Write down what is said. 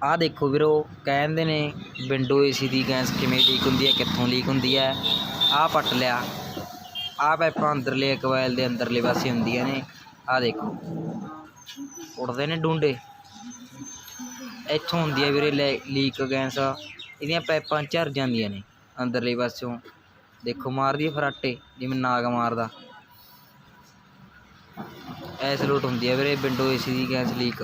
ਆਹ ਦੇਖੋ ਵੀਰੋ, ਕਹਿੰਦੇ ਨੇ ਵਿੰਡੋ ਏਸੀ ਦੀ ਗੈਸ ਕਿਵੇਂ ਲੀਕ ਹੁੰਦੀ ਹੈ, ਕਿੱਥੋਂ ਲੀਕ ਹੁੰਦੀ ਹੈ। ਆਹ ਪੱਟ ਲਿਆ, ਆਹ ਪਾਈਪਾਂ ਅੰਦਰਲੇ ਕੋਇਲ ਦੇ ਅੰਦਰਲੇ ਪਾਸੇ ਹੁੰਦੀਆਂ ਨੇ। ਆਹ ਦੇਖੋ ਉੱਡਦੇ ਨੇ ਡੂੰਡੇ, ਇੱਥੋਂ ਹੁੰਦੀ ਹੈ ਵੀਰੇ ਲੀਕ ਗੈਸ। ਇਹਦੀਆਂ ਪਾਈਪਾਂ ਝਰ ਜਾਂਦੀਆਂ ਨੇ ਅੰਦਰਲੇ ਪਾਸਿਓਂ, ਦੇਖੋ ਮਾਰਦੀ ਫਰਾਟੇ ਜਿਵੇਂ ਨਾਗ ਮਾਰਦਾ। ਇਸ ਲੋਟ ਹੁੰਦੀ ਹੈ ਵੀਰੇ ਵਿੰਡੋ ਏਸੀ ਦੀ ਗੈਸ ਲੀਕ।